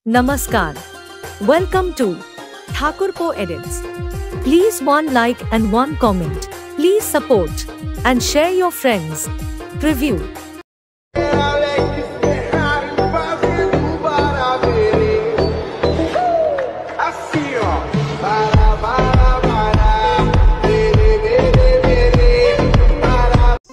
Namaskar. Welcome to Thakurpo Edits. Please one like and one comment. Please support and share your friends. Preview.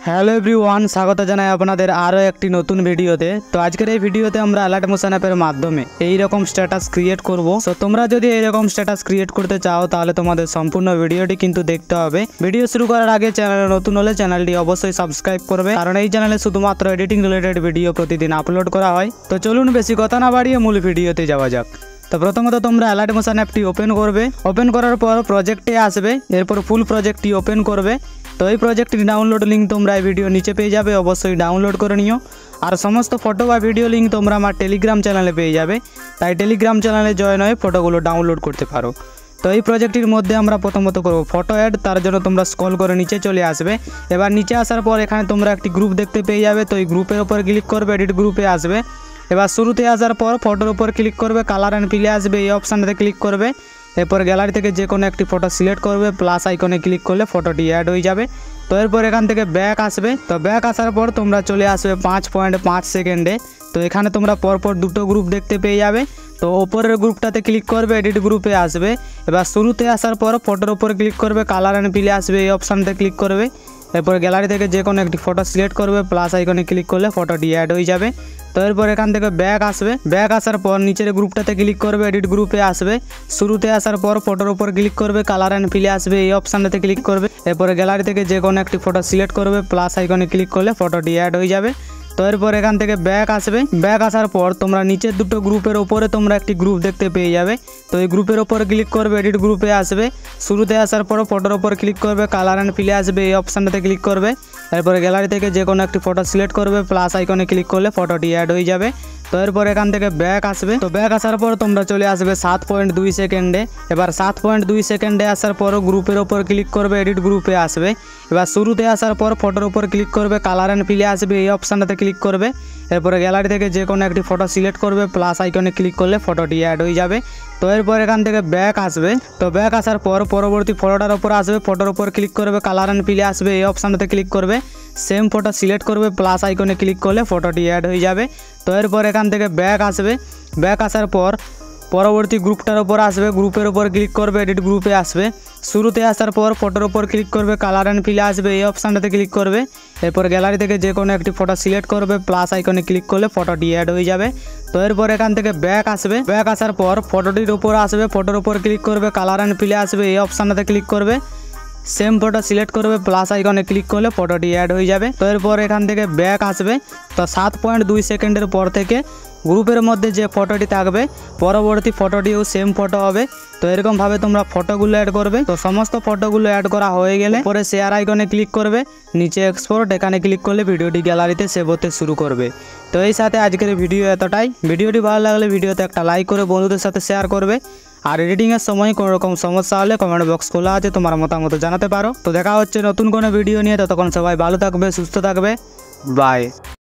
Hello everyone, স্বাগত জানাই আপনাদের আরও একটি নতুন ভিডিওতে। তো আজকের এই ভিডিওতে আমরা অ্যালার্ট মোশন অ্যাপের মাধ্যমে এই রকম স্ট্যাটাস ক্রিয়েট করব। তো তোমরা যদি এই রকম স্ট্যাটাস ক্রিয়েট করতে চাও তাহলে তোমাদের সম্পূর্ণ ভিডিওটি কিন্তু দেখতে হবে। ভিডিও শুরু করার আগে চ্যানেলে নতুন হলে চ্যানেলটি অবশ্যই সাবস্ক্রাইব করবে, কারণ এই চ্যানেলে শুধুমাত্র এডিটিং রিলেটেড ভিডিও প্রতিদিন আপলোড করা হয়। তো চলুন বেশি কথা না বাড়িয়ে মূল ভিডিওতে যাওয়া যাক। তো প্রথমত তোমরা অ্যালার্ট মোশন অ্যাপটি ওপেন করবে। ওপেন করার পর প্রজেক্টে আসবে, এরপর ফুল প্রজেক্টটি ওপেন করবে। তো এই প্রজেক্টটির ডাউনলোড লিঙ্ক তোমরা এই ভিডিও নিচে পেয়ে যাবে, অবশ্যই ডাউনলোড করে নিও। আর সমস্ত ফটো বা ভিডিও লিঙ্ক তোমরা আমার টেলিগ্রাম চ্যানেলে পেয়ে যাবে, তাই টেলিগ্রাম চ্যানেলে জয়েন হয়ে ফটোগুলো ডাউনলোড করতে পারো। তো এই প্রজেক্টটির মধ্যে আমরা প্রথমত করব ফটো অ্যাড। তার জন্য তোমরা স্ক্রল করে নিচে চলে আসবে। এবার নিচে আসার পর এখানে তোমরা একটি গ্রুপ দেখতে পেয়ে যাবে। তো এই গ্রুপের ওপর ক্লিক করবে, এডিট গ্রুপে আসবে। এবার শুরুতে আসার পর ফটোর উপর ক্লিক করবে, কালার অ্যান্ড ফিলে আসবে, এই অপশানটাতে ক্লিক করবে। এরপর গ্যালারি থেকে যে কোনো একটি ফটো সিলেক্ট করবে, প্লাস আইকনে ক্লিক করলে ফটোটি অ্যাড হয়ে যাবে। তো এরপর এখান থেকে ব্যাক আসবে। তো ব্যাক আসার পর তোমরা চলে আসবে 5.5 সেকেন্ডে। তো এখানে তোমরা পরপর দুটো গ্রুপ দেখতে পেয়ে যাবে। তো ওপরের গ্রুপটাতে ক্লিক করবে, এডিট গ্রুপে আসবে। এবার শুরুতে আসার পর ফটোর ওপর ক্লিক করবে, কালার অ্যান্ড ফিলে আসবে, এই অপশানটাতে ক্লিক করবে। এরপর গ্যালারি থেকে যে কোনো একটি ফটো সিলেক্ট করবে, প্লাস আইকনে ক্লিক করলে ফটোটি অ্যাড হয়ে যাবে। তো এরপর এখান থেকে ব্যাক আসবে। ব্যাক আসার পর নিচের গ্রুপটাতে ক্লিক করবে, এডিট গ্রুপে আসবে। শুরুতে আসার পর ফটোর উপর ক্লিক করবে, কালার অ্যান্ড ফিলে আসবে, এই অপশানটাতে ক্লিক করবে। এরপরে গ্যালারি থেকে যে কোনো একটি ফটো সিলেক্ট করবে, প্লাস আইকনে ক্লিক করলে ফটোটি অ্যাড হয়ে যাবে। তো এরপর এখান থেকে ব্যাক আসবে। ব্যাক আসার পর তোমরা নিচের দুটো গ্রুপের ওপরে তোমরা একটি গ্রুপ দেখতে পেয়ে যাবে। তো এই গ্রুপের ওপর ক্লিক করবে, এডিট গ্রুপে আসবে। শুরুতে আসার পর ফটোর ওপর ক্লিক করবে, কালার অ্যান্ড ফিলে আসবে, এই অপশানটাতে ক্লিক করবে। এরপরে গ্যালারি থেকে যে কোনো একটি ফটো সিলেক্ট করবে, প্লাস আইকনে ক্লিক করলে ফটোটি অ্যাড হয়ে যাবে। তো এরপর এখান থেকে ব্যাক আসবে। তো ব্যাক আসার পর তোমরা চলে আসবে 7.2 সেকেন্ডে। এবার 7.2 সেকেন্ডে আসার পর গ্রুপের ওপর ক্লিক করবে, এডিট গ্রুপে আসবে। এবার শুরুতে আসার পর ফটোর ওপর ক্লিক করবে, কালার অ্যান্ড ফিলে আসবে, এই অপশানটাতে ক্লিক করবে। এরপরে গ্যালারি থেকে যে কোনো একটি ফটো সিলেক্ট করবে, প্লাস আইকনে ক্লিক করলে ফটোটি অ্যাড হয়ে যাবে। তো এরপর এখান থেকে ব্যাক আসবে। তো ব্যাক আসার পর পরবর্তী ফটোটার ওপর আসবে, ফটোর ওপর ক্লিক করবে, কালার অ্যান্ড ফিলে আসবে, এই অপশানটাতে ক্লিক করবে। সেম ফটো সিলেক্ট করবে, প্লাস আইকনে ক্লিক করলে ফটোটি অ্যাড হয়ে যাবে। তো এরপর এখান থেকে ব্যাক আসবে। ব্যাক আসার পর পরবর্তী গ্রুপটার ওপর আসবে, গ্রুপের ওপর ক্লিক করবে, এডিট গ্রুপে আসবে। শুরুতে আসার পর ফটোর ওপর ক্লিক করবে, কালার অ্যান্ড ফিলে আসবে, এই অপশানটাতে ক্লিক করবে। এরপর গ্যালারি থেকে যে কোনো একটি ফটো সিলেক্ট করবে, প্লাস আইকনে ক্লিক করলে ফটোটি অ্যাড হয়ে যাবে। তো এরপর এখান থেকে ব্যাক আসবে। ব্যাক আসার পর ফটোটির ওপর আসবে, ফটোর ওপর ক্লিক করবে, কালার অ্যান্ড ফিলে আসবে, এই অপশানটাতে ক্লিক করবে। সেম ফটো সিলেক্ট করবে, প্লাস আইকনে ক্লিক করলে ফটোটি অ্যাড হয়ে যাবে। তো এরপর এখান থেকে ব্যাক আসবে। তো 7.2 সেকেন্ডের পর থেকে গ্রুপের মধ্যে যে ফটোটি থাকবে পরবর্তী ফটোটিও সেম ফটো হবে। তো এরকমভাবে তোমরা ফটোগুলো অ্যাড করবে। তো সমস্ত ফটোগুলো অ্যাড করা হয়ে গেলে পরে শেয়ার আইকনে ক্লিক করবে, নিচে এক্সপোর্ট এখানে ক্লিক করলে ভিডিওটি গ্যালারিতে সেভ হতে শুরু করবে। তো এই সাথে আজকের ভিডিও এতটাই। ভিডিওটি ভালো লাগলে ভিডিওতে একটা লাইক করে বন্ধুদের সাথে শেয়ার করবে। আর এডিটিংয়ের সময় কোনো রকম সমস্যা হলে কমেন্ট বক্স খোলা আছে, তোমার মতামত জানাতে পারো। তো দেখা হচ্ছে নতুন কোনো ভিডিও নিয়ে। ততক্ষণ সবাই ভালো থাকবে, সুস্থ থাকবে। বাই।